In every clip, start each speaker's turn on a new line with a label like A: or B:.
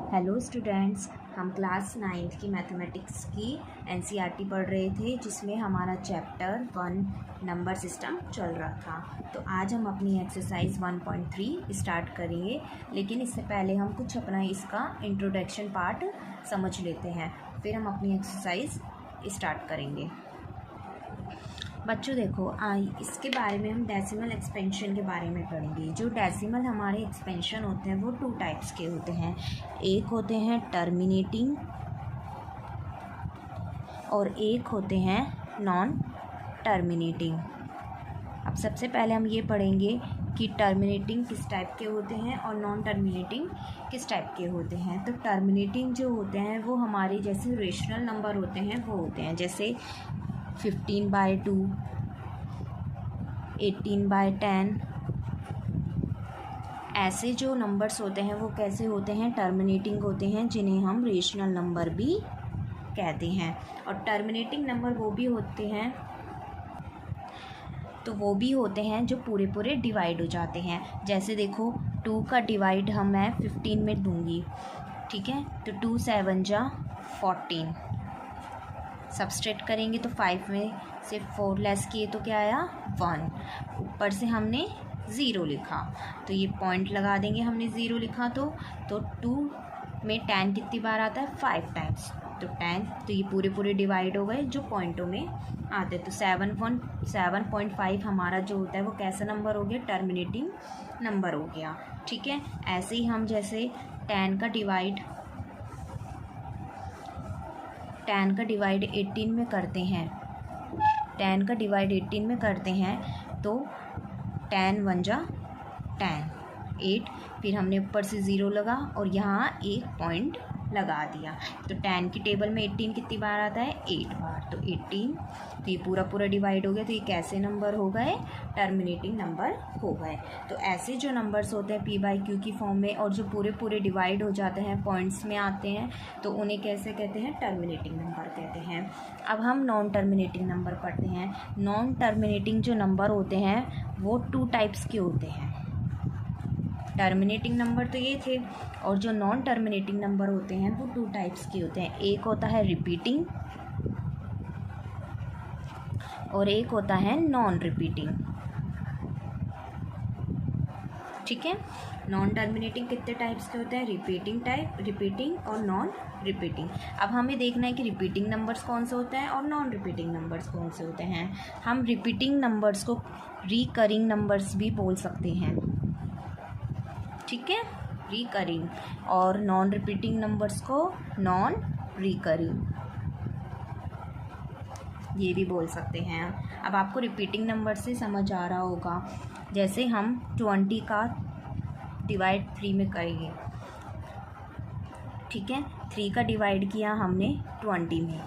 A: Hello students, हम class 9th की mathematics की एनसीईआरटी पढ़ रहे थे जिसमें हमारा चैप्टर 1 नंबर सिस्टम चल रहा था। तो आज हम अपनी एक्सरसाइज 1.3 स्टार्ट करेंगे, लेकिन इससे पहले हम कुछ अपना इसका इंट्रोडक्शन पार्ट समझ लेते हैं, फिर हम अपनी एक्सरसाइज स्टार्ट करेंगे। बच्चों देखो, इसके बारे में हम डेसिमल एक्सपेंशन के बारे में पढ़ेंगे। जो डेसिमल हमारे एक्सपेंशन होते हैं वो 2 टाइप्स के होते हैं। एक होते हैं टर्मिनेटिंग और एक होते हैं नॉन टर्मिनेटिंग। अब सबसे पहले हम ये पढ़ेंगे कि टर्मिनेटिंग किस टाइप के होते हैं और नॉन टर्मिनेटिंग किस टाइप के होते हैं। तो टर्मिनेटिंग जो होते हैं वो हमारे जैसे रेशनल नंबर होते हैं वो होते हैं, जैसे 15/2, 18/10। ऐसे जो नंबर्स होते हैं वो कैसे होते हैं, टर्मिनेटिंग होते हैं, जिन्हें हम रेशनल नंबर भी कहते हैं। और टर्मिनेटिंग नंबर वो भी होते हैं जो पूरे डिवाइड हो जाते हैं। जैसे देखो, 2 का डिवाइड मैं 15 में दूंगी, ठीक है। तो 2 7 जा 14, सब्सट्रैक्ट करेंगे तो 5 में से 4 लेस किए तो क्या आया 1, ऊपर से हमने 0 लिखा तो ये पॉइंट लगा देंगे। हमने 0 लिखा तो 2 में 10 कितनी बार आता है 5 टाइम्स, तो 10। तो ये पूरे डिवाइड हो गए जो पॉइंटों में आते। तो 7.5 हमारा जो होता है वो कैसा नंबर हो गया, टर्मिनेटिंग नंबर हो गया, ठीक है। ऐसे ही हम जैसे 10 का डिवाइड 18 में करते हैं, 10 का डिवाइड 18 में करते हैं तो 10 1 जा 10, 8, फिर हमने ऊपर से 0 लगा और यहाँ एक पॉइंट लगा दिया। तो 10 की टेबल में 18 कितनी बार आता है 8 बार, तो 18। तो ये पूरा डिवाइड हो गया, तो ये कैसे नंबर हो गए, टर्मिनेटिंग नंबर हो गए। तो ऐसे जो नंबर्स होते हैं p/q की फॉर्म में और जो पूरे डिवाइड हो जाते हैं, पॉइंट्स में आते हैं, तो उन्हें कैसे कहते हैं, टर्मिनेटिंग नंबर कहते हैं। अब हम नॉन टर्मिनेटिंग नंबर पढ़ते हैं। नॉन टर्मिनेटिंग जो नंबर होते हैं वो 2 टाइप्स के होते हैं। टर्मिनेटिंग नंबर तो ये थे, और जो नॉन टर्मिनेटिंग नंबर होते हैं वो 2 टाइप्स के होते हैं। एक होता है रिपीटिंग और एक होता है नॉन रिपीटिंग, ठीक है। नॉन टर्मिनेटिंग कितने टाइप्स के होते हैं, रिपीटिंग और नॉन रिपीटिंग। अब हमें देखना है कि रिपीटिंग नंबर्स कौन से होते हैं और नॉन रिपीटिंग नंबर्स कौन से होते हैं। हम रिपीटिंग नंबर्स को रिकरिंग नंबर्स भी बोल सकते हैं, ठीक है, रिकरिंग। और नॉन रिपीटिंग नंबर्स को नॉन रिकरिंग ये भी बोल सकते हैं। अब आपको रिपीटिंग नंबर से समझ आ रहा होगा, जैसे हम 20 का डिवाइड 3 में करेंगे, ठीक है। 3 का डिवाइड किया हमने 20 में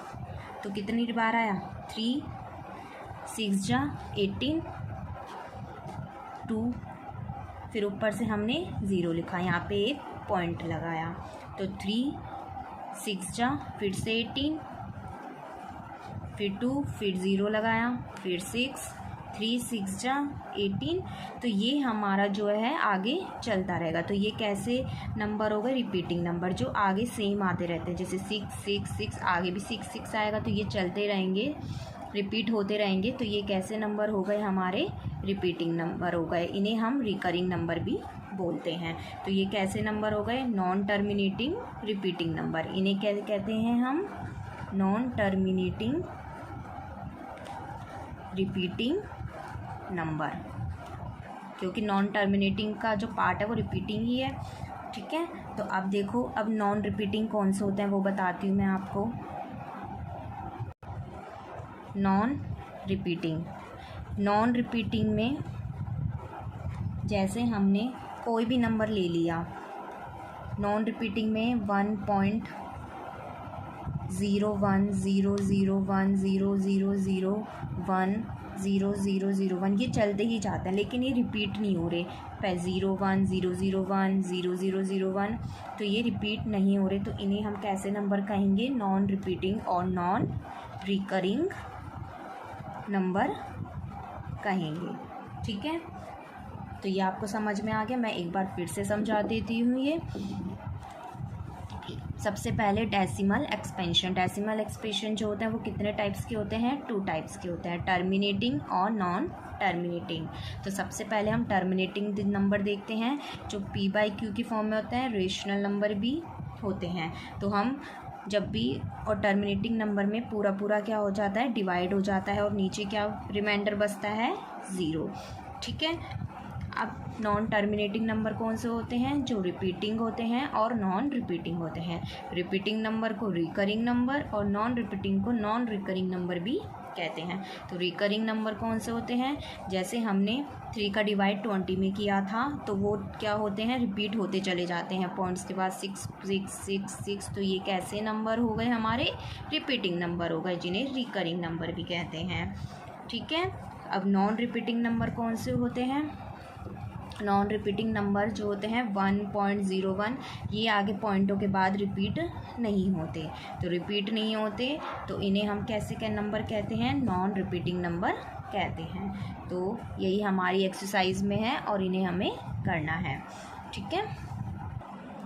A: तो कितनी बार आया 3, 6 जा 18, 2, फिर ऊपर से हमने 0 लिखा, यहाँ पे एक पॉइंट लगाया। तो 3, 6 जा फिर से 18, फिर 2, फिर 0 लगाया, फिर 6, 3, 6 जा 18। तो ये हमारा जो है आगे चलता रहेगा। तो ये कैसे नंबर हो गए, रिपीटिंग नंबर, जो आगे सेम आते रहते हैं। जैसे 6 6 6, आगे भी 6 6 आएगा, तो ये चलते रहेंगे, रिपीट होते रहेंगे। तो ये कैसे नंबर हो गए, हमारे रिपीटिंग नंबर हो गए। इन्हें हम रिकरिंग नंबर भी बोलते हैं। तो ये कैसे नंबर हो गए, नॉन टर्मिनेटिंग रिपीटिंग नंबर। इन्हें कैसे कहते हैं हम, नॉन टर्मिनेटिंग रिपीटिंग नंबर, क्योंकि नॉन टर्मिनेटिंग का जो पार्ट है वो रिपीटिंग ही है, ठीक है। तो अब देखो, अब नॉन रिपीटिंग कौन से होते हैं वो बताती हूँ मैं आपको। नॉन रिपीटिंग में जैसे हमने कोई भी नंबर ले लिया, नॉन रिपीटिंग में 1.01 0 0 1 0 0 0 1 0 0 0 1, ये चलते ही जाते हैं, लेकिन ये रिपीट नहीं हो रहे। 0 1 0 0 1 0 0 0 1, तो ये रिपीट नहीं हो रहे। तो इन्हें हम कैसे नंबर कहेंगे, नॉन रिपीटिंग और नॉन रिकरिंग नंबर कहेंगे, ठीक है। तो ये आपको समझ में आ गया। मैं एक बार फिर से समझा देती हूँ। ये सबसे पहले डेसिमल एक्सपेंशन। डेसिमल एक्सपेंशन जो होता है वो कितने टाइप्स के होते हैं? 2 टाइप्स के होते हैं, टर्मिनेटिंग और नॉन टर्मिनेटिंग। तो सबसे पहले हम टर्मिनेटिंग नंबर देखते हैं, जो p/q की फॉर्म में होते हैं, रेशनल नंबर भी होते हैं। तो हम जब भी और टर्मिनेटिंग नंबर में पूरा पूरा क्या हो जाता है? डिवाइड हो जाता है और नीचे क्या रिमाइंडर बचता है? 0। ठीक है। अब नॉन टर्मिनेटिंग नंबर कौन से होते हैं? जो रिपीटिंग होते हैं और नॉन रिपीटिंग होते हैं। रिपीटिंग नंबर को रिकरिंग नंबर और नॉन रिपीटिंग को नॉन रिकरिंग नंबर भी कहते हैं। तो रिकरिंग नंबर कौन से होते हैं? जैसे हमने 3 का डिवाइड 20 में किया था, तो वो क्या होते हैं? रिपीट होते चले जाते हैं, पॉइंट्स के बाद 6 6 6 6। तो ये कैसे नंबर हो गए? हमारे रिपीटिंग नंबर हो गए, जिन्हें रिकरिंग नंबर भी कहते हैं। ठीक है। अब नॉन रिपीटिंग नंबर कौन से होते हैं? नॉन रिपीटिंग नंबर जो होते हैं 1.01, ये आगे पॉइंटों के बाद रिपीट नहीं होते। तो रिपीट नहीं होते तो इन्हें हम कैसे क्या नंबर कहते हैं? नॉन रिपीटिंग नंबर कहते हैं। तो यही हमारी एक्सरसाइज में है और इन्हें हमें करना है। ठीक है।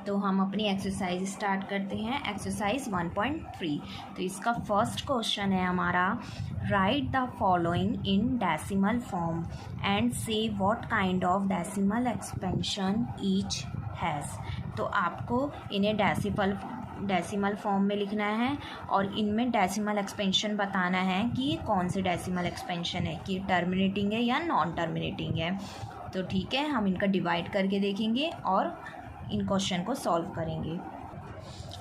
A: तो हम अपनी एक्सरसाइज स्टार्ट करते हैं। एक्सरसाइज 1.3। तो इसका फर्स्ट क्वेश्चन है हमारा, write the following in decimal form and say what kind of decimal expansion each has. तो आपको इन्हें डेसिमल फॉर्म में लिखना है और इनमें डेसिमल एक्सपेंशन बताना है कि ये कौन से डेसिमल एक्सपेंशन है, कि टर्मिनेटिंग है या नॉन टर्मिनेटिंग है। तो ठीक है, हम इनका डिवाइड करके देखेंगे और इन क्वेश्चन को सॉल्व करेंगे।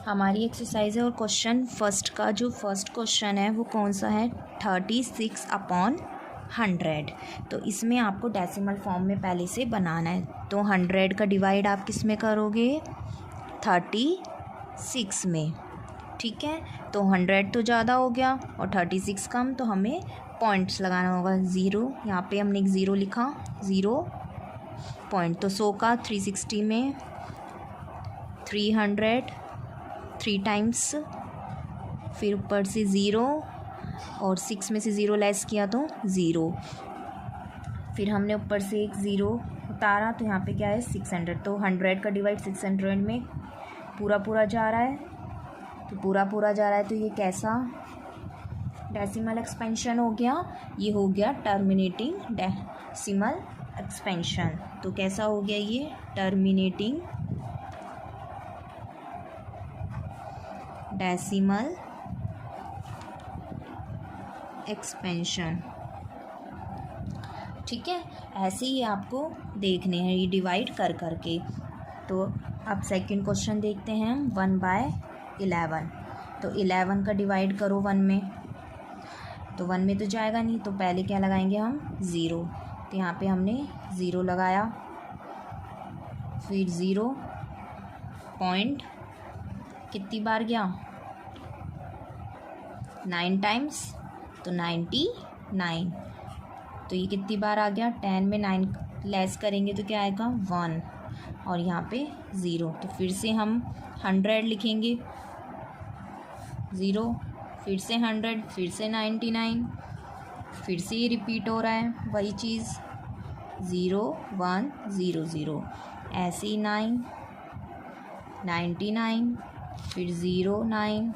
A: हमारी एक्सरसाइज है और क्वेश्चन फर्स्ट का जो फर्स्ट क्वेश्चन है वो कौन सा है? 36/100। तो इसमें आपको डेसिमल फॉर्म में पहले से बनाना है। तो 100 का डिवाइड आप किस में करोगे? 36 में। ठीक है। तो 100 तो ज़्यादा हो गया और 36 कम, तो हमें पॉइंट्स लगाना होगा। 0, यहाँ पे हमने एक 0 लिखा, 0 पॉइंट। तो 100 का 360 में 300, 3 टाइम्स, फिर ऊपर से 0 और 6 में से 0 लेस किया तो 0। फिर हमने ऊपर से एक 0 उतारा, तो यहाँ पे क्या है? 600। तो 100 का डिवाइड 600 में पूरा पूरा जा रहा है, तो पूरा पूरा जा रहा है, तो ये कैसा डेसिमल एक्सपेंशन हो गया? ये हो गया टर्मिनेटिंग डेसिमल एक्सपेंशन। तो कैसा हो गया ये? Terminating decimal expansion. ठीक है। ऐसे ही आपको देखने हैं ये डिवाइड कर करके। तो अब सेकंड क्वेश्चन देखते हैं हम, 1/11। तो 11 का डिवाइड करो 1 में, तो 1 में तो जाएगा नहीं, तो पहले क्या लगाएंगे हम? 0। तो यहाँ पे हमने 0 लगाया, फिर 0 पॉइंट कितनी बार गया? 9 टाइम्स, तो 99। तो ये कितनी बार आ गया? 10 में 9 लेस करेंगे तो क्या आएगा? 1 और यहाँ पे 0। तो फिर से हम 100 लिखेंगे, 0, फिर से 100, फिर से 99, फिर से ये रिपीट हो रहा है वही चीज़, 0 1 0 0, ऐसे ही 9 99, फिर 0 9।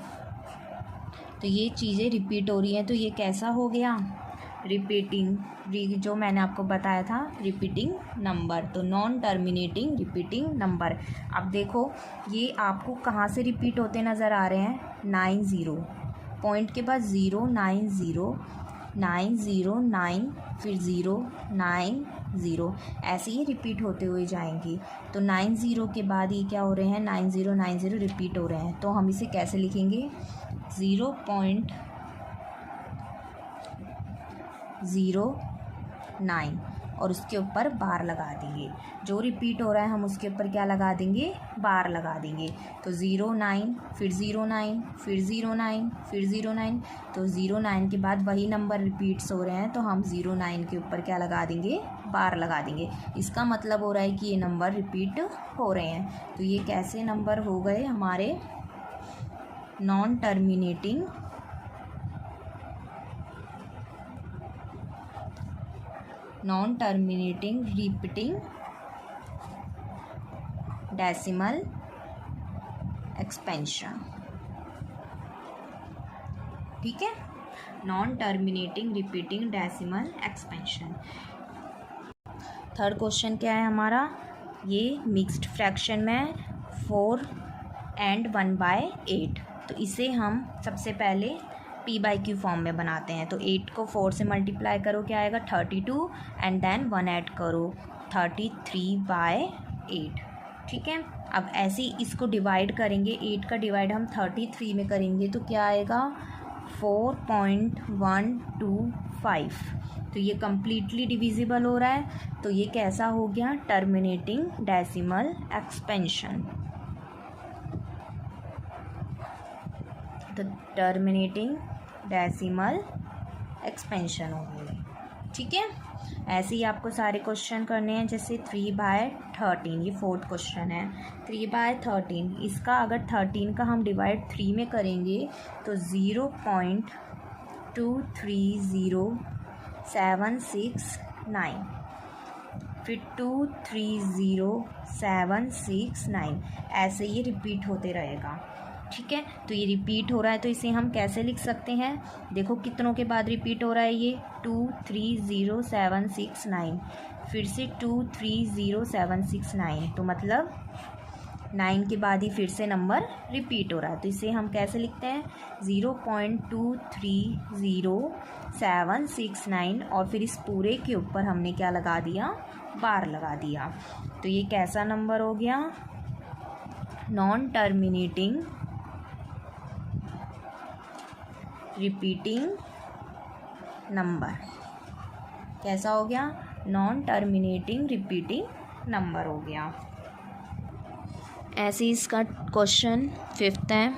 A: तो ये चीज़ें रिपीट हो रही हैं, तो ये कैसा हो गया? रिपीटिंग, जो मैंने आपको बताया था रिपीटिंग नंबर। तो नॉन टर्मिनेटिंग रिपीटिंग नंबर। अब देखो ये आपको कहाँ से रिपीट होते नज़र आ रहे हैं? 90 पॉइंट के बाद 0 9 0 9 0 9, फिर 0 9 0, ऐसे ही रिपीट होते हुए जाएंगी। तो 90 के बाद ये क्या हो रहे हैं? 90 रिपीट हो रहे हैं। तो हम इसे कैसे लिखेंगे? 0.09 और उसके ऊपर बार लगा देंगे। जो रिपीट हो रहा है हम उसके ऊपर क्या लगा देंगे? बार लगा देंगे। तो 09, फिर 09, फिर 09, फिर 09। तो 09 के बाद वही नंबर रिपीट्स हो रहे हैं, तो हम 09 के ऊपर क्या लगा देंगे? बार लगा देंगे। इसका मतलब हो रहा है कि ये नंबर रिपीट हो रहे हैं। तो ये कैसे नंबर हो गए हमारे? Non terminating repeating decimal expansion. ठीक है, non terminating repeating decimal expansion. Third question क्या है हमारा, ये मिक्स्ड फ्रैक्शन में 4 and 1/8। तो इसे हम सबसे पहले p/q फॉर्म में बनाते हैं। तो 8 को 4 से मल्टीप्लाई करो, क्या आएगा 32, एंड देन 1 ऐड करो 33/8। ठीक है, अब ऐसे ही इसको डिवाइड करेंगे, 8 का डिवाइड हम 33 में करेंगे तो क्या आएगा 4.125। तो ये कम्प्लीटली डिविजिबल हो रहा है, तो ये कैसा हो गया, टर्मिनेटिंग डेसिमल एक्सपेंशन। तो टर्मिनेटिंग डेसिमल एक्सपेंशन हो गई। ठीक है, ऐसे ही आपको सारे क्वेश्चन करने हैं। जैसे 3/13, ये फोर्थ क्वेश्चन है। 3/13, इसका अगर 13 का हम डिवाइड 3 में करेंगे तो 0.230769, फिर 230,769, ऐसे ये रिपीट होते रहेगा। ठीक है, तो ये रिपीट हो रहा है तो इसे हम कैसे लिख सकते हैं, देखो कितनों के बाद रिपीट हो रहा है, ये 230,769, फिर से 230,769, तो मतलब 9 के बाद ही फिर से नंबर रिपीट हो रहा है। तो इसे हम कैसे लिखते हैं, 0.230,769, और फिर इस पूरे के ऊपर हमने क्या लगा दिया, बार लगा दिया। तो ये कैसा नंबर हो गया, नॉन टर्मिनेटिंग रिपीटिंग नंबर। कैसा हो गया, नॉन टर्मिनेटिंग रिपीटिंग नंबर हो गया। ऐसे ही इसका क्वेश्चन 5th है,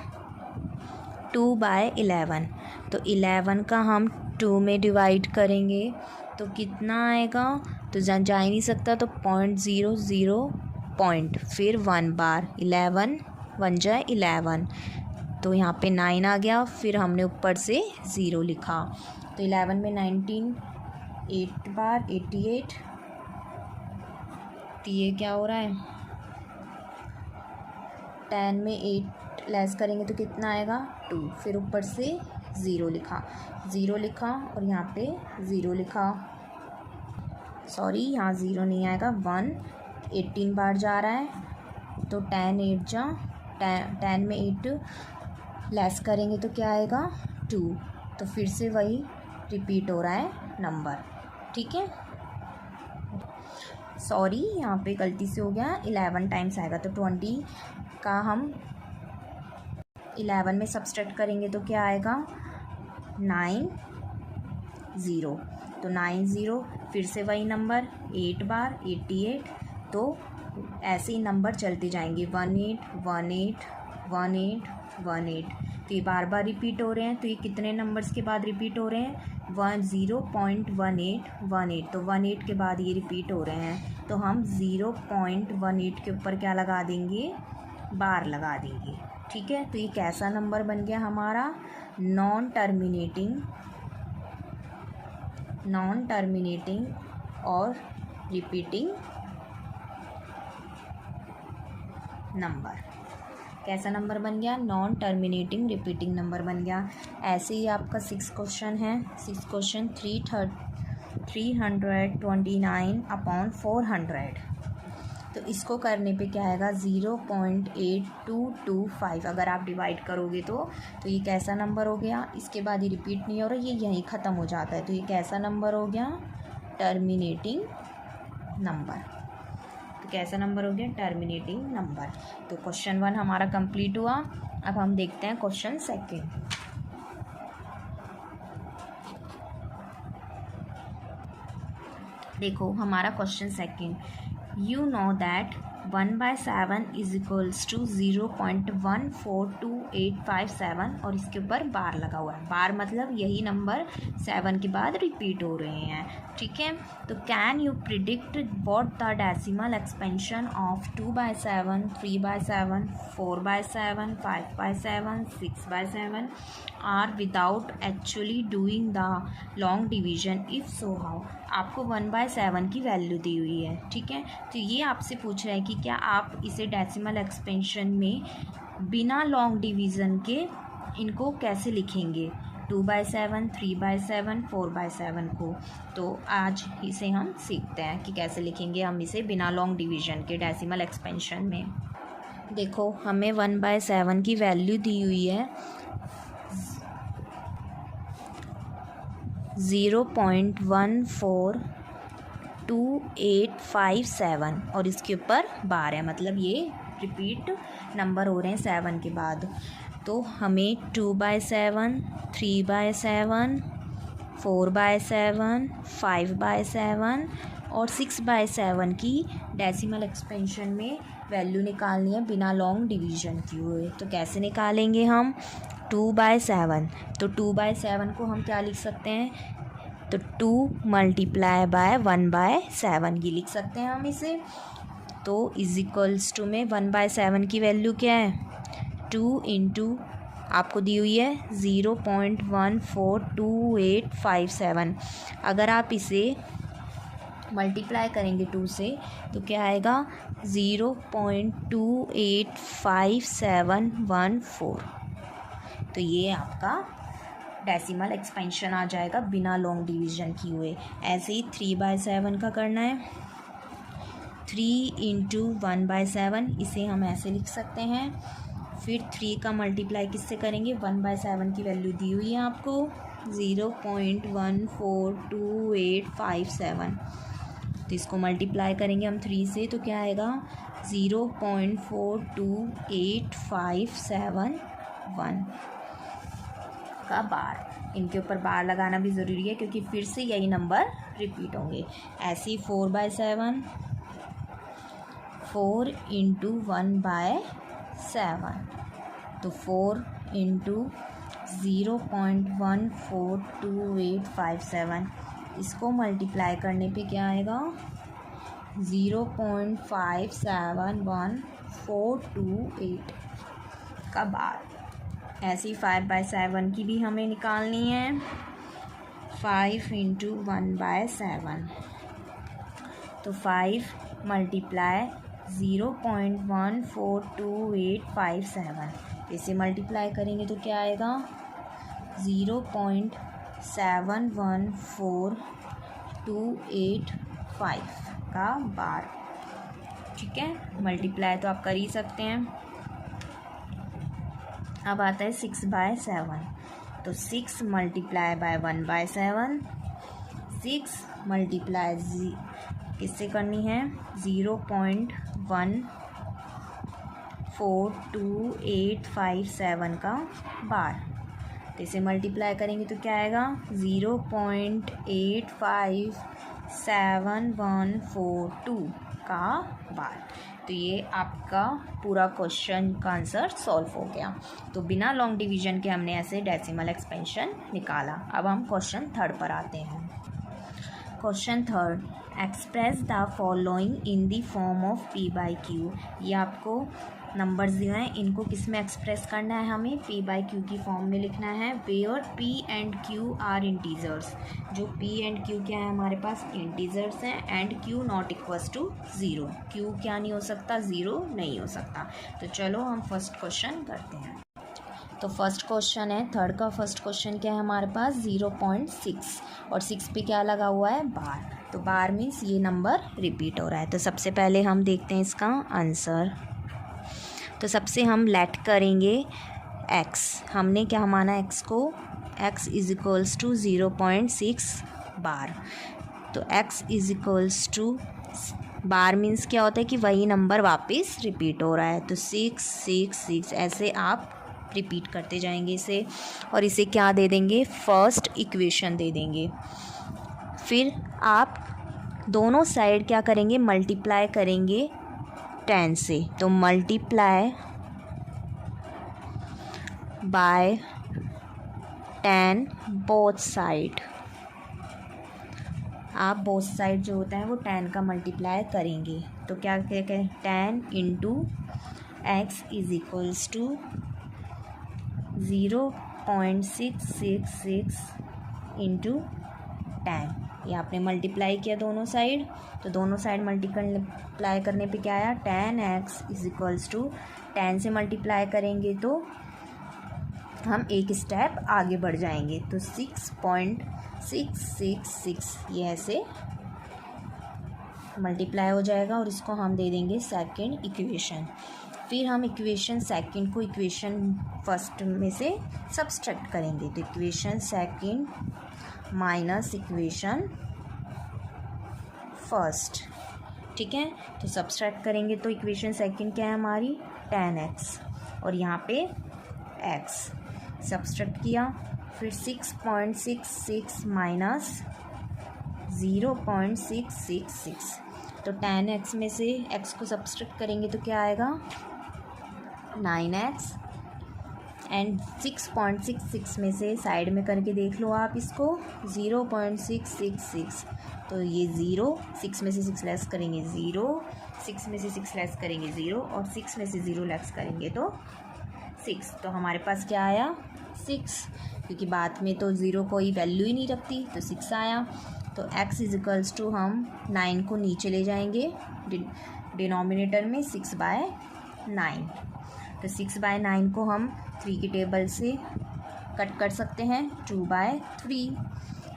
A: 2/11। तो 11 का हम 2 में डिवाइड करेंगे तो कितना आएगा, तो जा ही नहीं सकता, तो 0.00 पॉइंट, फिर 1 बार, 11 1 जाए 11, तो यहाँ पे 9 आ गया, फिर हमने ऊपर से 0 लिखा। तो 11 में 19, 8 बार 88, तो ये क्या हो रहा है, 10 में 8 लेस करेंगे तो कितना आएगा 2, फिर ऊपर से 0 लिखा, 0 लिखा और यहाँ पे 0 लिखा, सॉरी यहाँ 0 नहीं आएगा, 1 18 बार जा रहा है, तो 10 8 जा 10 में 8 लेस करेंगे तो क्या आएगा 2, तो फिर से वही रिपीट हो रहा है नंबर। ठीक है, सॉरी यहाँ पे गलती से हो गया, 11 टाइम्स आएगा, तो 20 का हम 11 में सब्सट्रैक्ट करेंगे तो क्या आएगा 90, तो 90, फिर से वही नंबर 8 बार 88, तो ऐसे ही नंबर चलते जाएंगे, 18 18 18 18, तो ये बार बार रिपीट हो रहे हैं। तो ये कितने नंबर्स के बाद रिपीट हो रहे हैं, 0.1818, तो 18 के बाद ये रिपीट हो रहे हैं, तो हम 0.18 के ऊपर क्या लगा देंगे, बार लगा देंगे। ठीक है, तो ये कैसा नंबर बन गया हमारा, नॉन टर्मिनेटिंग और रिपीटिंग नंबर। कैसा नंबर बन गया, नॉन टर्मिनेटिंग रिपीटिंग नंबर बन गया। ऐसे ही आपका 6 क्वेश्चन है। 6 क्वेश्चन 329/400, तो इसको करने पे क्या आएगा 0.8225, अगर आप डिवाइड करोगे तो ये कैसा नंबर हो गया, इसके बाद ये रिपीट नहीं हो रहा, ये यहीं ख़त्म हो जाता है, तो ये कैसा नंबर हो गया, टर्मिनेटिंग नंबर। तो कैसा नंबर हो गया, टर्मिनेटिंग नंबर। तो क्वेश्चन 1 हमारा कंप्लीट हुआ। अब हम देखते हैं क्वेश्चन 2। देखो हमारा question 2, you know that 1/7 is equals to 0.142857, और इसके ऊपर बार लगा हुआ है। बार मतलब यही नंबर 7 के बाद रिपीट हो रहे हैं। ठीक है, तो can you predict what the decimal expansion of 2/7, 3/7, 4/7, 5/7, 6/7 are without actually doing the long division, if so how. आपको 1/7 की वैल्यू दी हुई है। ठीक है, तो ये आपसे पूछ रहा है कि क्या आप इसे डेसिमल एक्सपेंशन में बिना लॉन्ग डिवीज़न के इनको कैसे लिखेंगे, 2/7, 3/7, 4/7 को। तो आज इसे हम सीखते हैं कि कैसे लिखेंगे हम इसे बिना लॉन्ग डिवीज़न के डेसिमल एक्सपेंशन में। देखो हमें 1/7 की वैल्यू दी हुई है 0.142857 और इसके ऊपर बार है, मतलब ये रिपीट नंबर हो रहे हैं 7 के बाद। तो हमें 2/7, 3/7, 4/7, 5/7 और 6/7 की डेसिमल एक्सपेंशन में वैल्यू निकालनी है बिना लॉन्ग डिवीज़न किए हुए। तो कैसे निकालेंगे हम, 2/7, तो 2/7 को हम क्या लिख सकते हैं, तो 2 × 1/7 की लिख सकते हैं हम इसे। तो इज़ टू में 1/7 की वैल्यू क्या है, 2 × आपको दी हुई है 0.142857। अगर आप इसे मल्टीप्लाई करेंगे 2 से तो क्या आएगा, 0.285714। तो ये आपका डेसिमल एक्सपेंशन आ जाएगा बिना लॉन्ग डिवीज़न किए हुए। ऐसे ही 3/7 का करना है, 3 × 1/7, इसे हम ऐसे लिख सकते हैं। फिर 3 का मल्टीप्लाई किससे करेंगे, 1/7 की वैल्यू दी हुई है आपको 0.142857। तो इसको मल्टीप्लाई करेंगे हम 3 से तो क्या आएगा, 0.428571 का बार। इनके ऊपर बार लगाना भी ज़रूरी है क्योंकि फिर से यही नंबर रिपीट होंगे। ऐसे ही 4/7, 4 × 1/7, तो 4 × 0.142857, इसको मल्टीप्लाई करने पे क्या आएगा, 0.571428 का बार। ऐसी 5/7 की भी हमें निकालनी है, 5 × 1/7, तो 5 × 0.142857, इसे मल्टीप्लाई करेंगे तो क्या आएगा, 0.714285 का बार। ठीक है, मल्टीप्लाई तो आप कर ही सकते हैं। अब आता है 6/7, तो 6 × 1/7, 6 × किससे करनी है, 0.14287 का बार। तो इसे मल्टीप्लाई करेंगे तो क्या आएगा, 0.857142 का बार। तो ये आपका पूरा क्वेश्चन का आंसर सॉल्व हो गया। तो बिना लॉन्ग डिवीज़न के हमने ऐसे डेसिमल एक्सपेंशन निकाला। अब हम क्वेश्चन 3 पर आते हैं। Question 3, express the following in the form of P/Q। ये आपको नंबर्स दिए हैं, इनको किस में एक्सप्रेस करना है, हमें P/Q की फॉर्म में लिखना है। Where P and Q are integers, जो P एंड Q क्या है हमारे पास, इंटीजर्स हैं। And Q not equals to 0, Q क्या नहीं हो सकता, 0 नहीं हो सकता। तो चलो हम फर्स्ट क्वेश्चन करते हैं। तो फर्स्ट क्वेश्चन है, 3 का फर्स्ट क्वेश्चन क्या है हमारे पास, 0.6 और 6 पे क्या लगा हुआ है, बार। तो बार मीन्स ये नंबर रिपीट हो रहा है। तो सबसे पहले हम देखते हैं इसका आंसर। तो सबसे हम लेट करेंगे x, हमने क्या माना x को, x = 0.6 बार। तो x = बार मीन्स क्या होता है कि वही नंबर वापस रिपीट हो रहा है। तो 6 6 6 ऐसे आप रिपीट करते जाएंगे इसे, और इसे क्या दे देंगे, फर्स्ट इक्वेशन दे देंगे। फिर आप दोनों साइड क्या करेंगे, मल्टीप्लाई करेंगे 10 से। तो मल्टीप्लाई बाय 10 बोथ साइड, आप बोथ साइड जो होता है वो 10 का मल्टीप्लाई करेंगे। तो क्या कहें, 10 × x = 0.666 × 10। ये आपने मल्टीप्लाई किया दोनों साइड, तो दोनों साइड मल्टीप्लाई करने पे क्या आया, 10x इज इक्वल्स टू 10 से मल्टीप्लाई करेंगे तो हम एक स्टेप आगे बढ़ जाएंगे, तो 6.666 ये ऐसे मल्टीप्लाई हो जाएगा और इसको हम दे देंगे सेकंड इक्वेशन। फिर हम इक्वेशन सेकंड को इक्वेशन फर्स्ट में से सब्सट्रैक्ट करेंगे, तो equation second minus equation first, ठीक है। तो सब्सट्रैक्ट करेंगे तो इक्वेशन सेकंड क्या है हमारी 10x और यहाँ पे x सब्सट्रैक्ट किया, फिर 6.66 माइनस 0.666, तो 10x में से x को सब्सट्रैक्ट करेंगे तो क्या आएगा 9x एंड 6.66 में से साइड में करके देख लो आप इसको 0.666, तो ये 0, 6 में से 6 लेस करेंगे 0, 6 में से 6 लेस करेंगे 0 और 6 में से 0 लेस करेंगे तो 6, तो हमारे पास क्या आया 6, क्योंकि बाद में तो 0 कोई वैल्यू ही नहीं रखती, तो 6 आया। तो x इज इक्वल्स टू हम 9 को नीचे ले जाएंगे डिनोमिनेटर में 6/9, तो 6/9 को हम 3 की टेबल से कट कर सकते हैं 2/3,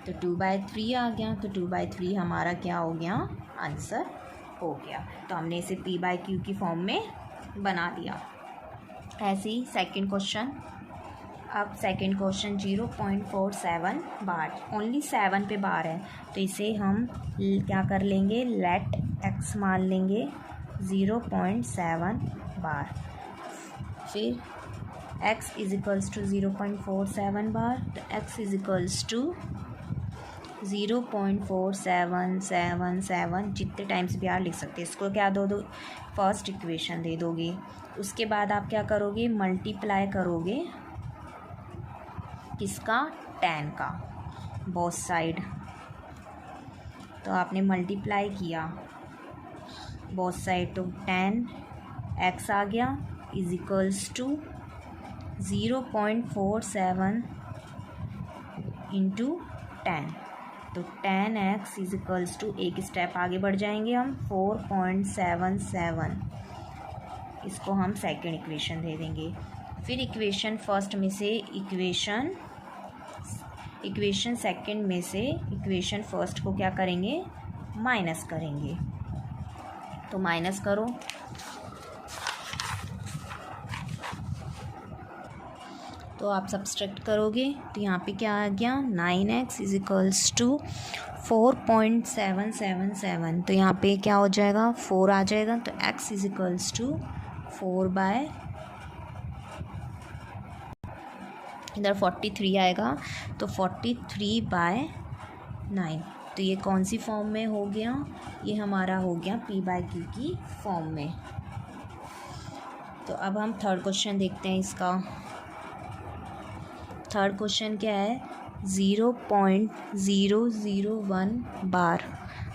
A: तो 2/3 आ गया, तो 2/3 हमारा क्या हो गया आंसर हो गया। तो हमने इसे p/q की फॉर्म में बना दिया। ऐसे ही सेकंड क्वेश्चन, अब सेकंड क्वेश्चन 0.47 बार, ओनली 7 पे बार है, तो इसे हम क्या कर लेंगे, लेट x मान लेंगे 0.7 बार, फिर x इज इक्वल्स टू 0.47 बार, तो x इज इक्वल्स टू 0.4777 जितने टाइम्स भी आप लिख सकते हैं। इसको क्या दो फर्स्ट इक्वेशन दे दोगे, उसके बाद आप क्या करोगे मल्टीप्लाई करोगे किसका 10 का बोथ साइड, तो आपने मल्टीप्लाई किया बोथ साइड, तो 10x आ गया इज इक्वल्स टू 0.47 इंटू 10, तो 10x इज इक्वल्स टू एक स्टेप आगे बढ़ जाएंगे हम 4.77, इसको हम सेकंड इक्वेशन दे देंगे। फिर इक्वेशन फर्स्ट में से इक्वेशन सेकंड में से इक्वेशन फर्स्ट को क्या करेंगे माइनस करेंगे, तो माइनस करो, तो आप सब्सट्रैक्ट करोगे तो यहाँ पे क्या आ गया 9x इज इक्वल्स टू 4.777, तो यहाँ पे क्या हो जाएगा 4 आ जाएगा, तो x इज इक्वल्स टू 4/, इधर 43 आएगा तो 43/9, तो ये कौन सी फॉर्म में हो गया, ये हमारा हो गया p/q की फॉर्म में। तो अब हम थर्ड क्वेश्चन देखते हैं इसका। थर्ड क्वेश्चन क्या है 0.001 बार,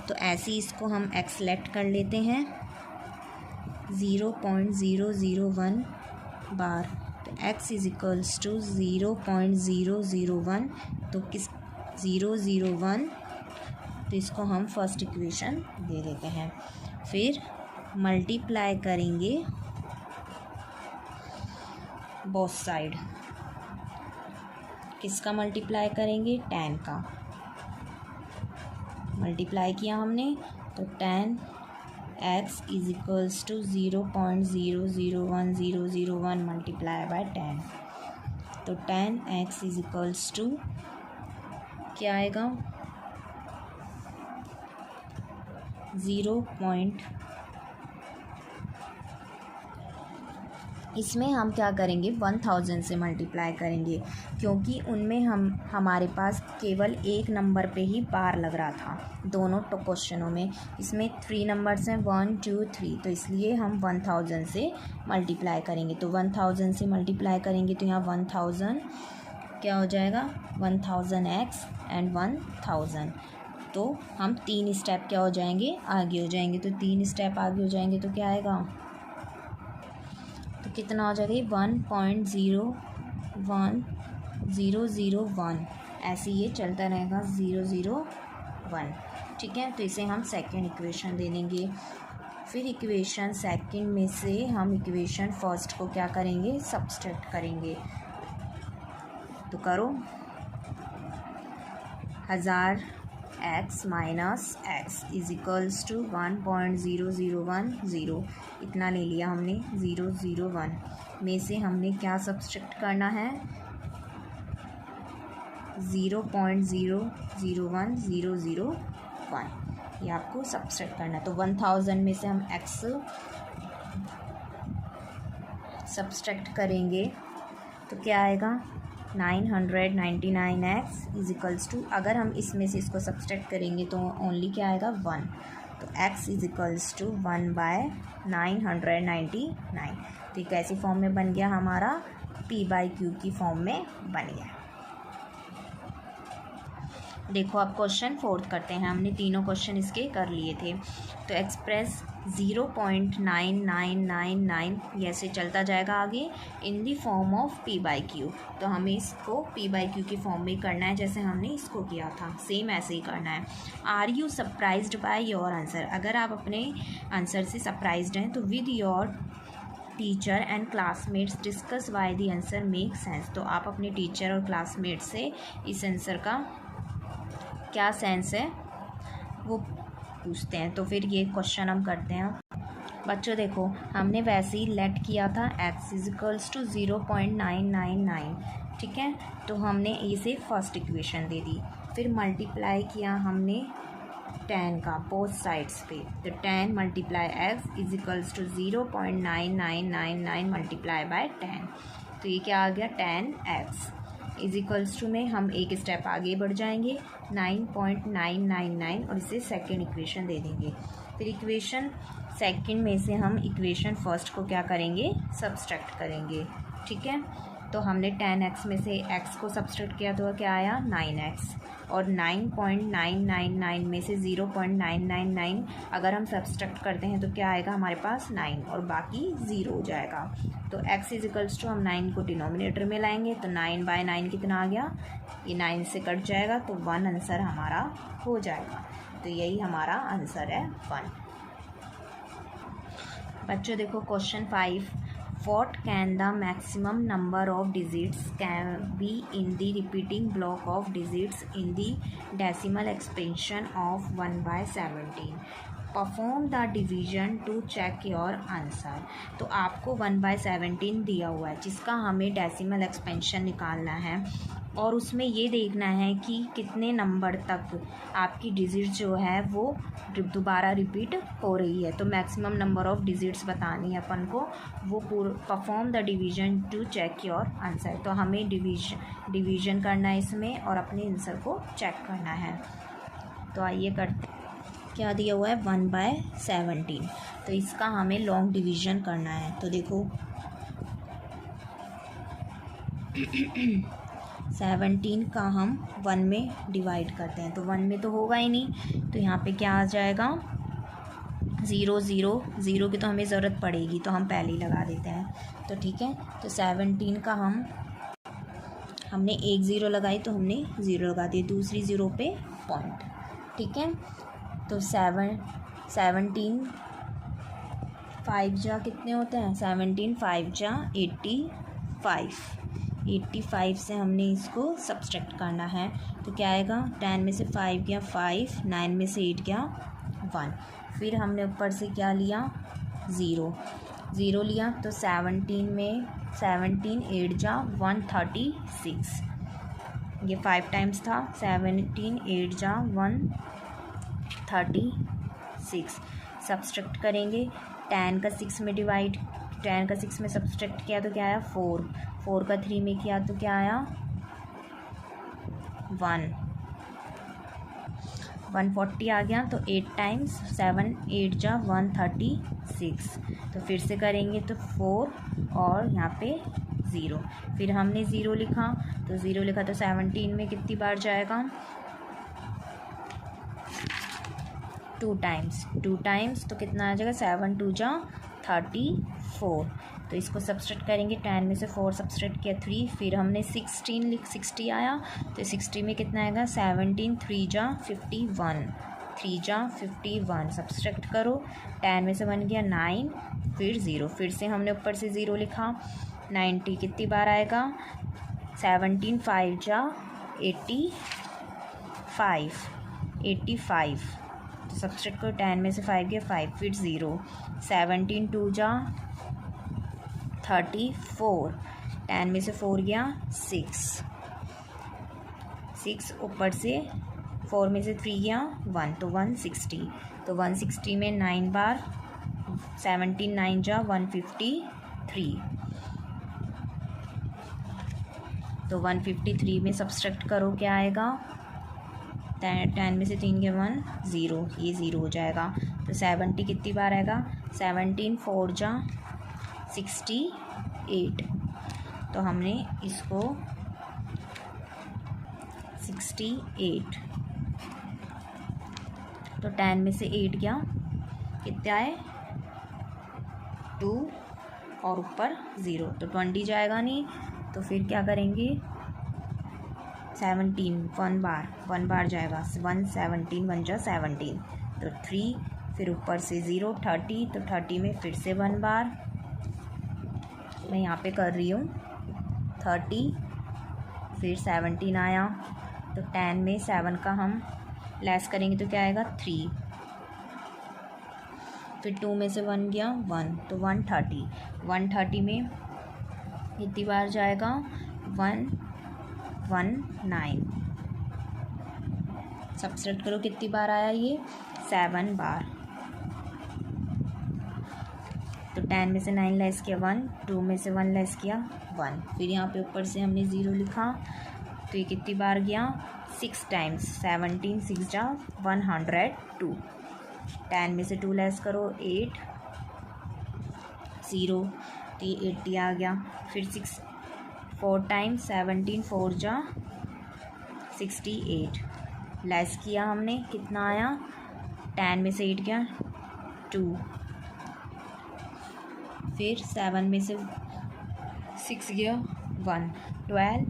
A: तो ऐसे ही इसको हम एक्सलेक्ट कर लेते हैं 0.001 बार, तो x इज इक्वल्स टू 0.001, तो किस 001, तो इसको हम फर्स्ट इक्वेशन दे देते हैं। फिर मल्टीप्लाई करेंगे बोथ साइड, किसका मल्टीप्लाई करेंगे 10 का, मल्टीप्लाई किया हमने तो 10x is equals to 0.001001 multiply by 10, तो 10x इज इक्वल्स टू क्या आएगा 0. इसमें हम क्या करेंगे 1000 से मल्टीप्लाई करेंगे, क्योंकि उनमें हमारे पास केवल एक नंबर पे ही बार लग रहा था दोनों तो क्वेश्चनों में। इसमें 3 नंबर्स हैं 1 2 3, तो इसलिए हम 1000 से मल्टीप्लाई करेंगे। तो 1000 से मल्टीप्लाई करेंगे तो यहाँ 1000 क्या हो जाएगा 1000x एंड 1000, तो हम 3 स्टेप क्या हो जाएंगे आगे हो जाएंगे। तो 3 स्टेप आगे हो जाएंगे तो क्या आएगा, तो कितना हो जाएगा 1.01001, ऐसे ये चलता रहेगा 001 1। ठीक है, तो इसे हम सेकंड इक्वेशन दे देंगे। फिर इक्वेशन सेकंड में से हम इक्वेशन फर्स्ट को क्या करेंगे, सब्सट्रैक्ट करेंगे। तो करो 1000 x minus x is equals to 1.0010। इतना ले लिया हमने, 001 में से हमने क्या सब्सट्रैक्ट करना है, 0.001001, ये आपको सब्सट्रैक्ट करना है। तो 1000 में से हम x सब्सट्रैक्ट करेंगे तो क्या आएगा, 999x इज इक्वल्स टू, अगर हम इसमें से इसको सब्सट्रैक्ट करेंगे तो ओनली क्या आएगा, 1। तो x इज इक्वल्स टू 1/999। तो एक ऐसी फॉर्म में बन गया हमारा, p/q की फॉर्म में बन गया। देखो अब क्वेश्चन फोर्थ करते हैं। हमने तीनों क्वेश्चन इसके कर लिए थे। तो एक्सप्रेस 0.9999 ऐसे चलता जाएगा आगे इन दी फॉर्म ऑफ p/q। तो हमें इसको p/q की फॉर्म में करना है, जैसे हमने इसको किया था सेम ऐसे ही करना है। Are you surprised by your answer, अगर आप अपने आंसर से सरप्राइज्ड हैं तो with your teacher and classmates discuss why the answer make sense. तो आप अपने टीचर और क्लासमेट से इस आंसर का क्या सेंस है वो पूछते हैं। तो फिर ये क्वेश्चन हम करते हैं। बच्चों देखो, हमने वैसे ही लेट किया था x इज इक्वल्स टू 0.999। ठीक है, तो हमने इसे फर्स्ट इक्वेशन दे दी। फिर मल्टीप्लाई किया हमने 10 का बोथ साइड्स पे, तो 10 multiply x is equals to 0.9999 multiply by 10। तो ये क्या आ गया, 10x इज इक्वल्स टू में हम एक स्टेप आगे बढ़ जाएंगे, 9.999 और इसे सेकेंड इक्वेशन दे देंगे। फिर इक्वेशन सेकेंड में से हम इक्वेशन फर्स्ट को क्या करेंगे, सब्सट्रैक्ट करेंगे। ठीक है, तो हमने 10x में से x को सब्सट्रैक्ट किया तो क्या आया, 9x, और 9.999 में से 0.999 अगर हम सब्सट्रैक्ट करते हैं तो क्या आएगा हमारे पास, 9, और बाकी 0 हो जाएगा। तो x इज इक्वल्स टू हम 9 को डिनोमिनेटर में लाएंगे, तो 9/9 कितना आ गया, ये 9 से कट जाएगा, तो 1 आंसर हमारा हो जाएगा। तो यही हमारा आंसर है 1। बच्चों देखो question 5, what can the maximum number of digits can be in the repeating block of digits in the decimal expansion of 1/17? Perform the division to check your answer. तो आपको 1/17 दिया हुआ है जिसका हमें डेसिमल एक्सपेंशन निकालना है, और उसमें ये देखना है कि कितने नंबर तक आपकी डिजिट जो है वो दोबारा रिपीट हो रही है। तो मैक्सिमम नंबर ऑफ डिजिट्स बतानी है अपन को, वो perform the division to check your answer. तो हमें डिवीजन करना है इसमें और अपने आंसर को चेक करना है। तो आइए करते हैं। क्या दिया हुआ है, 1/17। तो इसका हमें लॉन्ग डिवीजन करना है। तो देखो 17 का हम 1 में डिवाइड करते हैं, तो 1 में तो होगा ही नहीं, तो यहाँ पे क्या आ जाएगा, 0 0 0 की तो हमें ज़रूरत पड़ेगी, तो हम पहले ही लगा देते हैं। तो ठीक है, तो 17 का हमने एक 0 लगाई तो हमने 0 लगा दिए, दूसरी 0 पे पॉइंट। ठीक है, तो 17 5 जा कितने होते हैं, 17 5 जा 85 से हमने इसको सब्सट्रैक्ट करना है। तो क्या आएगा, 10 में से 5 गया 5, 9 में से 8 गया 1, फिर हमने ऊपर से क्या लिया, 0 लिया, तो 17 में 17 8 जा 136, ये 5 टाइम्स था, 17 8 जा 136 सब्सट्रैक्ट करेंगे। 10 का 6 में डिवाइड, 10 का 6 में सब्सट्रैक्ट किया तो क्या आया, 4 का 3 में किया तो क्या आया, 140 आ गया। तो 8 टाइम्स 7 8 जा 136, तो फिर से करेंगे तो 4 और यहाँ पे 0, फिर हमने 0 लिखा, तो 0 लिखा तो 17 में कितनी बार जाएगा, 2 टाइम्स, तो कितना आ जाएगा, 7 2 जा 34, तो इसको सब्सट्रैक्ट करेंगे, 10 में से 4 सब्सट्रैक्ट किया 3, फिर हमने 60 आया, तो 60 में कितना आएगा 17, 3 जा 51, 3 जा 51 सब्सट्रैक्ट करो, 10 में से 1 गया 9, फिर 0, फिर से हमने ऊपर से 0 लिखा, 90 कितनी बार आएगा 17, 5 जा 85, तो सब्सट्रैक्ट करो, 10 में से 5 गया 5, फिर 0, 17, 2 जा 34, 10 में से 4 गया 6, ऊपर से 4 में से 3 गया 1, तो 160, तो 160 में 9 बार, 17 9 जा 153, तो 153 में सब्सट्रैक्ट करो क्या आएगा, 10 में से 3 गया 1 0, ये 0 हो जाएगा, तो 70 कितनी बार आएगा 17 4 जा 68, तो हमने इसको 68, तो 10 में से 8 गया कितना है 2 और ऊपर 0, तो 20 जाएगा नहीं, तो फिर क्या करेंगे 17 1 बार जाएगा 117 1 जा 17, तो 3, फिर ऊपर से 0 30, तो 30 में फिर से 1 बार, मैं यहाँ पे कर रही हूँ 30, फिर 17 आया, तो 10 में 7 का हम लेस करेंगे तो क्या आएगा 3, फिर 2 में से 1 गया 1, तो 130 में कितनी बार जाएगा 119, सब्सट्रैक्ट करो कितनी बार आया ये 7 बार, तो 10 में से 9 लेस किया 1, 2 में से 1 लेस किया 1, फिर यहाँ पे ऊपर से हमने 0 लिखा, तो ये कितनी बार गया 6 टाइम्स, 17 6 जा 102, 10 में से 2 लेस करो 8 0, तो ये 80 आ गया, फिर 6 4 टाइम्स 17 4 जा 68, लेस किया हमने कितना आया 10 में से 8 गया 2, फिर 7 में से 6 गया 1 12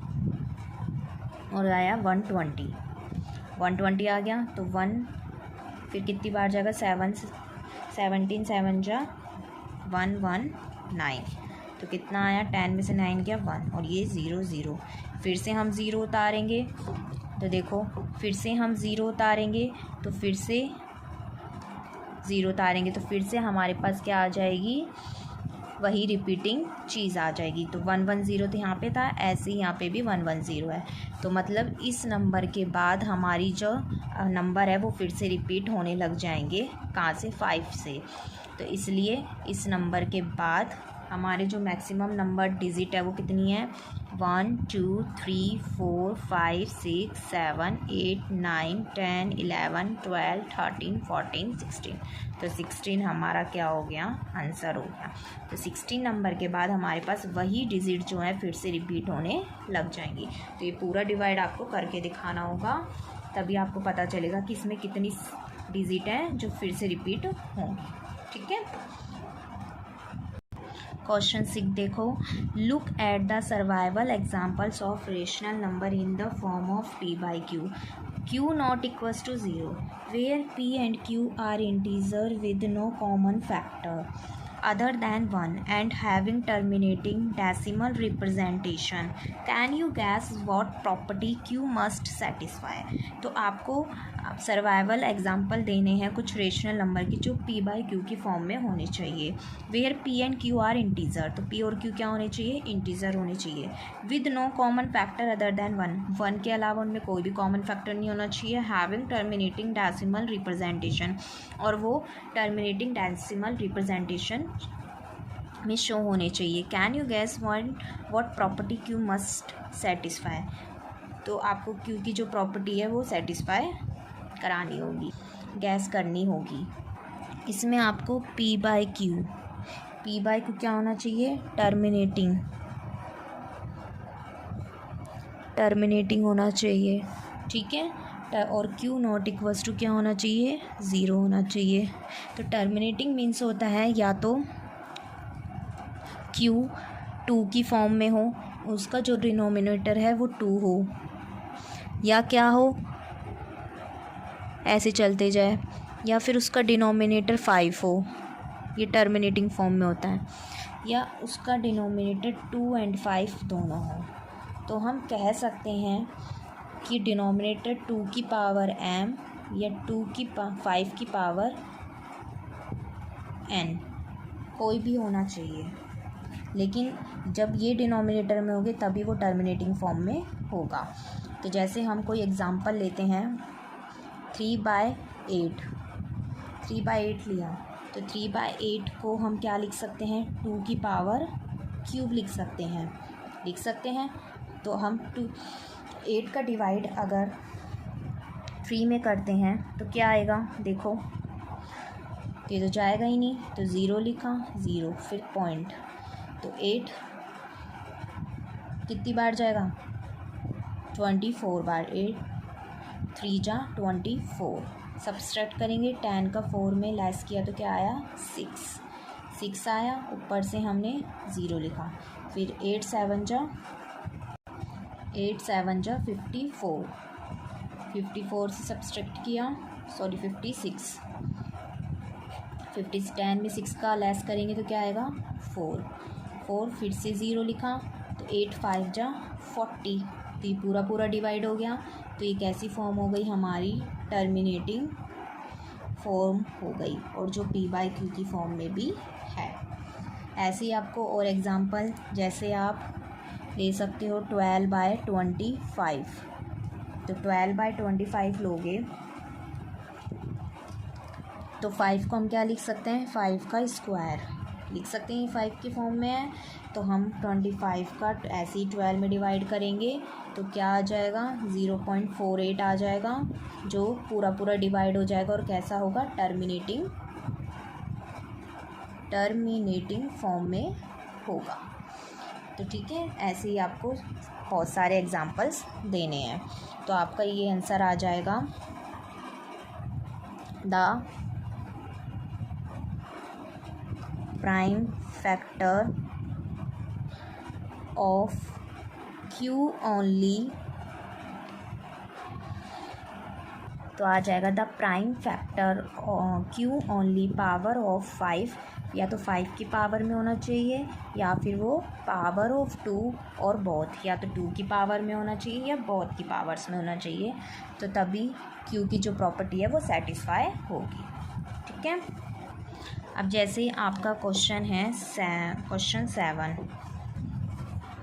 A: और आया 120 आ गया, तो 1 फिर कितनी बार जाएगा 17 7 जा 119, तो कितना आया 10 में से 9 गया 1 और ये 0 0, फिर से हम 0 उतारेंगे, तो देखो फिर से हम 0 उतारेंगे, तो फिर से 0 उतारेंगे तो फिर से हमारे पास क्या आ जाएगी वही रिपीटिंग चीज़ आ जाएगी, तो 110 तो यहाँ पे था, ऐसे ही यहाँ पे भी 110 है, तो मतलब इस नंबर के बाद हमारी जो नंबर है वो फिर से रिपीट होने लग जाएंगे, कहाँ से 5 से, तो इसलिए इस नंबर के बाद हमारे जो मैक्सिमम नंबर डिजिट है वो कितनी है 1 2 3 4 5 6 7 8 9 10 11 12 13 14 16, तो 16 हमारा क्या हो गया आंसर हो गया, तो 16 नंबर के बाद हमारे पास वही डिजिट जो है फिर से रिपीट होने लग जाएंगी, तो ये पूरा डिवाइड आपको करके दिखाना होगा, तभी आपको पता चलेगा कि इसमें कितनी डिजिट हैं जो फिर से रिपीट होंगी, ठीक है। क्वेश्चन 6 देखो, look at the survival examples of rational number in the form of p by q, q not equals to 0, where p and q are integer with no common factor other than 1 and having terminating decimal representation. Can you guess what property q must satisfy? तो आपको survival example देने हैं कुछ rational number की जो p by q की form में होने चाहिए, where p and q are integer, तो p और q क्या होने चाहिए इंटीजर होने चाहिए, with no common factor other than 1 के अलावा उनमें कोई भी कॉमन फैक्टर नहीं होना चाहिए, हैविंग टर्मिनेटिंग डेसिमल रिप्रेजेंटेशन, और वो टर्मिनेटिंग डेसिमल रिप्रेजेंटेशन में शो होने चाहिए। Can you gas what property Q must satisfy, तो आपको क्यू की जो प्रॉपर्टी है वो सेटिस्फाई करानी होगी, गैस करनी होगी। इसमें आपको p by q क्या होना चाहिए टर्मिनेटिंग होना चाहिए, ठीक है, और q नॉट इक्वल्स टू क्या होना चाहिए 0 होना चाहिए। तो टर्मिनेटिंग मीन्स होता है या तो क्यू 2 की फॉर्म में हो, उसका जो डिनोमिनेटर है वो 2 हो, या क्या हो ऐसे चलते जाए, या फिर उसका डिनोमिनेटर 5 हो, ये टर्मिनेटिंग फॉर्म में होता है, या उसका डिनोमिनेटर 2 और 5 दोनों हो, तो हम कह सकते हैं कि डिनोमिनेटर 2 की पावर m या 5 की पावर n कोई भी होना चाहिए, लेकिन जब ये डिनोमिनेटर में होगे तभी वो टर्मिनेटिंग फॉर्म में होगा। तो जैसे हम कोई एग्ज़ाम्पल लेते हैं 3/8 लिया, तो 3/8 को हम क्या लिख सकते हैं, 2 की पावर क्यूब लिख सकते हैं। तो हम 8 का डिवाइड अगर 3 में करते हैं तो क्या आएगा, देखो ये तो जाएगा ही नहीं, तो 0 लिखा, 0 फिर पॉइंट, तो 8 कितनी बार जाएगा, 24 बार, 8 3 जा 24, सब्सट्रैक्ट करेंगे, 10 का 4 में लेस किया तो क्या आया, 6 आया, ऊपर से हमने 0 लिखा, फिर 8 7 जा 54 से सब्सट्रैक्ट किया, 56 10 में 6 का लेस करेंगे तो क्या आएगा, 4 फिर से 0 लिखा, तो 8 5 जा 40, तो ये पूरा डिवाइड हो गया। तो ये कैसी फॉर्म हो गई हमारी, टर्मिनेटिंग फॉर्म हो गई, और जो p/q की फॉर्म में भी है। ऐसे ही आपको और एग्जांपल जैसे आप ले सकते हो 12/25, तो 12/25 लोगे तो 5 को हम क्या लिख सकते हैं, 5 का स्क्वायर लिख सकते हैं, 5 की फॉर्म में है, तो हम 25 का ऐसे ही 12 में डिवाइड करेंगे तो क्या आ जाएगा, 0.48 आ जाएगा, जो पूरा डिवाइड हो जाएगा और कैसा होगा, टर्मिनेटिंग फॉर्म में होगा। तो ठीक है, ऐसे ही आपको बहुत सारे एग्जांपल्स देने हैं, तो आपका ये आंसर आ जाएगा, the prime factor of Q only, तो आ जाएगा the prime factor Q only power of 5, या तो 5 की पावर में होना चाहिए, या फिर वो पावर ऑफ 2 और बोथ, या तो 2 की पावर में होना चाहिए या बोथ की पावर्स में होना चाहिए, तो तभी Q की जो प्रॉपर्टी है वो सेटिस्फाई होगी। ठीक है, अब जैसे आपका क्वेश्चन है question 7,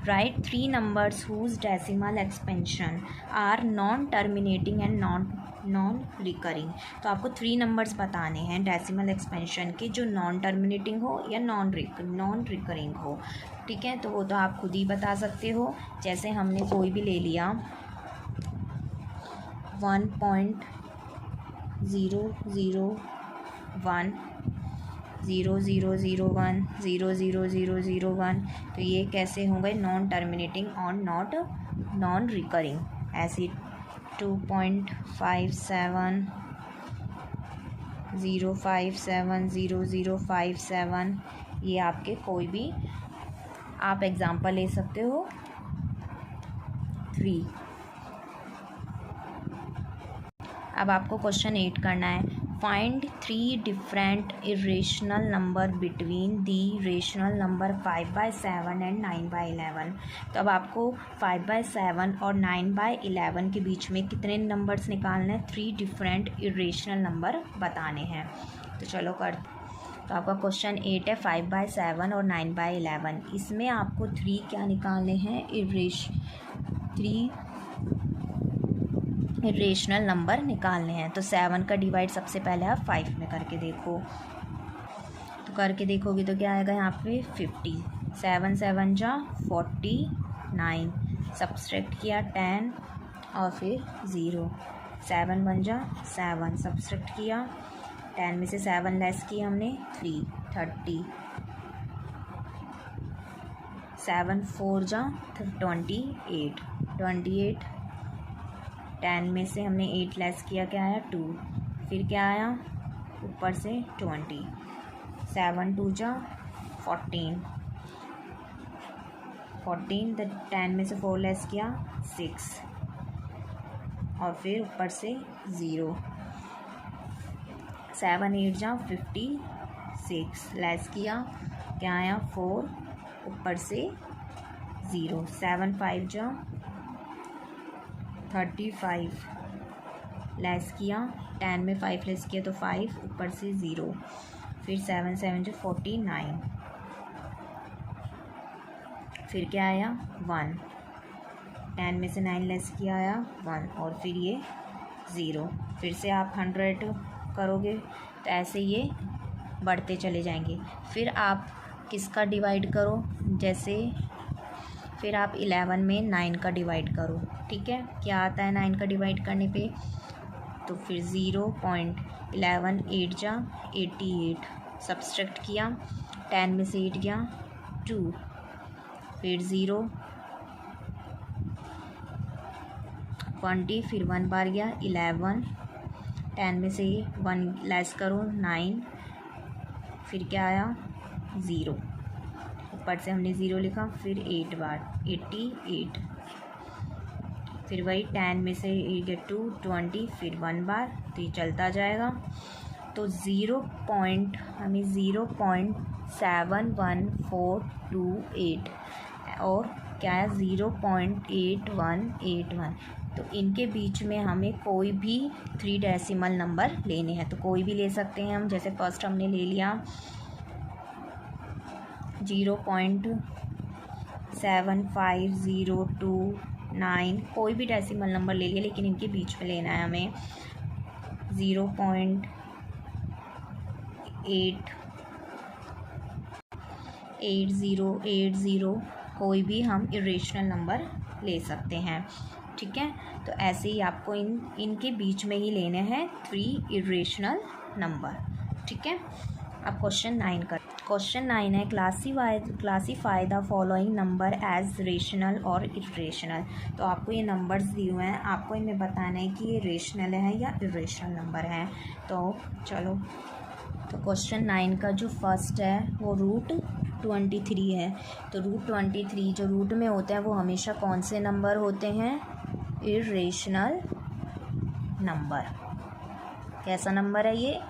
A: right 3 numbers whose decimal expansion are non terminating and non recurring. तो आपको 3 numbers बताने हैं डेसिमल एक्सपेंशन के, जो नॉन टर्मिनेटिंग हो या नॉन रिकरिंग हो। ठीक है, तो वो तो आप खुद ही बता सकते हो, जैसे हमने कोई भी ले लिया 1.001 0.0001 0.0001, तो ये कैसे होंगे, नॉन टर्मिनेटिंग और नॉन रिकरिंग। ऐसे 2.57 0.57 0.057, ये आपके कोई भी आप एग्जांपल ले सकते हो। 3, अब आपको क्वेश्चन 8 करना है, find 3 different irrational number between the rational number 5/7 and 9/11। तो अब आपको 5/7 और 9/11 के बीच में कितने नंबर्स निकालना है, 3 डिफरेंट इरेशनल नंबर बताने हैं। तो चलो तो आपका क्वेश्चन 8 है 5/7 और 9/11, इसमें आपको 3 क्या निकालने हैं, 3 इरेशनल नंबर निकालने हैं। तो 7 का डिवाइड सबसे पहले आप 5 में करके देखो, तो करके देखोगे तो क्या आएगा यहाँ पे 50, 7 7 जा 49, सब्सट्रैक्ट किया 10 और फिर 0, 7 1 जा 7, सब्सट्रैक्ट किया 10 में से 7 लेस किया हमने 3, 30, 7 4 जा 28, 10 में से हमने 8 लेस किया, क्या आया 2, फिर क्या आया ऊपर से 20, 7 2 जा 14, 14, तो 10 में से 4 लेस किया 6 और फिर ऊपर से 0, 7 8 जा 56, लेस किया क्या आया 4, ऊपर से 0, 7 5 जा 35, लेस किया 10 में 5 लेस किया तो 5, ऊपर से 0, फिर 7 7 जो 49, फिर क्या आया 1, 10 में से 9 लेस किया आया 1 और फिर ये 0, फिर से आप 100 करोगे तो ऐसे ये बढ़ते चले जाएंगे। फिर आप किसका डिवाइड करो, जैसे फिर आप 11 में 9 का डिवाइड करो, ठीक है। क्या आता है 9 का डिवाइड करने पे, तो फिर 0.11 8 जा 88, सब्सट्रैक्ट किया 10 में से 8 गया 2, फिर 0 20, फिर 1 बार गया 11, 10 में से 1 लेस करो 9, फिर क्या आया 0, ऊपर से हमने 0 लिखा, फिर 8 बार 88, फिर वही 10 में से 2 20, फिर 1 बार, तो ये चलता जाएगा। तो हमें 0.71428 और क्या है 0.8181, तो इनके बीच में हमें कोई भी 3 डेसिमल नंबर लेने हैं, तो कोई भी ले सकते हैं हम। जैसे फर्स्ट हमने ले लिया 0.7502, कोई भी डेसिमल नंबर ले लिया, लेकिन इनके बीच में लेना है हमें 0.8080, कोई भी हम इरेशनल नंबर ले सकते हैं, ठीक है। तो ऐसे ही आपको इनके बीच में ही लेने हैं 3 इरेशनल नंबर, ठीक है। अब क्वेश्चन 9 है classify the following number as rational और इरेशनल। तो आपको ये नंबर्स दिए हुए हैं, आपको इनमें बताना है कि ये रेशनल है या इरेशनल नंबर है। तो चलो, तो क्वेश्चन 9 का जो फर्स्ट है वो √23 है। तो √23 जो रूट में होते हैं वो हमेशा कौन से नंबर होते हैं, इरेशनल नंबर। कैसा नंबर है ये,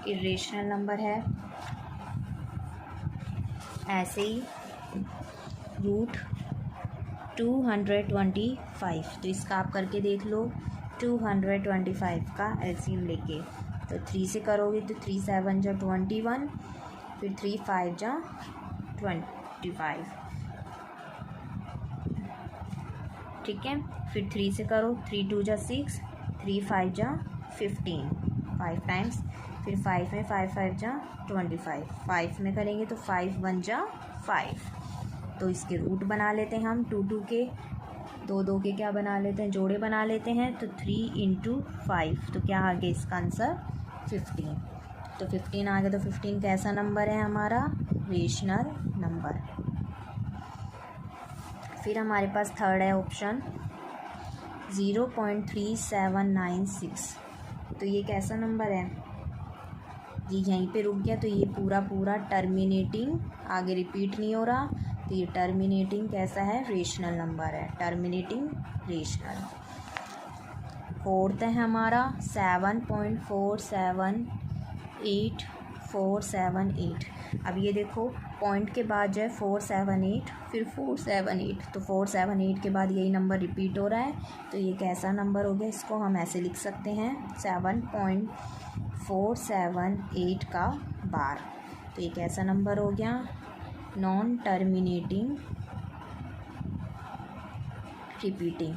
A: इरेशनल नंबर है। ऐसे ही √225, तो इसका आप करके देख लो 225 का एलसीएम लेके। तो 3 से करोगे तो 3 7 जा 21, फिर 3 5 जा 25, ठीक है। फिर 3 से करो, 3 2 जा 6, 3 5 जा 15, 5 टाइम्स, फिर 5 में 5 5 जा 25, 5 में करेंगे तो 5 1 जा 5। तो इसके रूट बना लेते हैं हम 2 2 के, 2 2 के क्या बना लेते हैं, जोड़े बना लेते हैं। तो 3 × 5, तो क्या आ गया इसका आंसर 15। तो 15 आ गया। तो 15 कैसा नंबर है हमारा, रेशनल नंबर। फिर हमारे पास थर्ड है ऑप्शन 0.3796। तो ये कैसा नंबर है, ये यहीं पे रुक गया, तो ये पूरा टर्मिनेटिंग, आगे रिपीट नहीं हो रहा, तो ये टर्मिनेटिंग कैसा है, रेशनल नंबर है, टर्मिनेटिंग रेशनल। फोर्थ है हमारा 7.478478। अब ये देखो पॉइंट के बाद जो है 478, फिर 478, तो 478 के बाद यही नंबर रिपीट हो रहा है, तो ये कैसा नंबर हो गया, इसको हम ऐसे लिख सकते हैं 7.478 का बार। तो ये कैसा नंबर हो गया, नॉन टर्मिनेटिंग रिपीटिंग,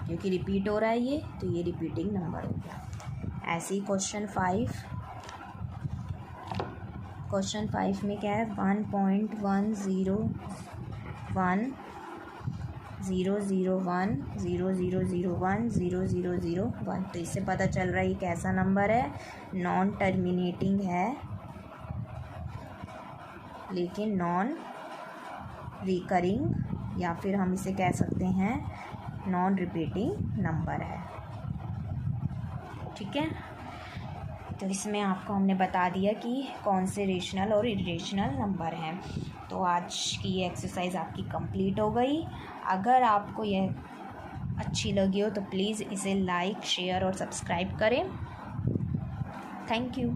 A: क्योंकि रिपीट हो रहा है ये, तो ये रिपीटिंग नंबर हो गया। ऐसे ही क्वेश्चन 5 में क्या है, 1.100100010001। तो इससे पता चल रहा है ये कैसा नंबर है, नॉन टर्मिनेटिंग है लेकिन नॉन रिकरिंग, या फिर हम इसे कह सकते हैं नॉन रिपीटिंग नंबर है, ठीक है। तो इसमें आपको हमने बता दिया कि कौन से रेशनल और इरेशनल नंबर हैं। तो आज की ये एक्सरसाइज आपकी कंप्लीट हो गई। अगर आपको यह अच्छी लगी हो तो प्लीज़ इसे लाइक, शेयर और सब्सक्राइब करें। Thank you.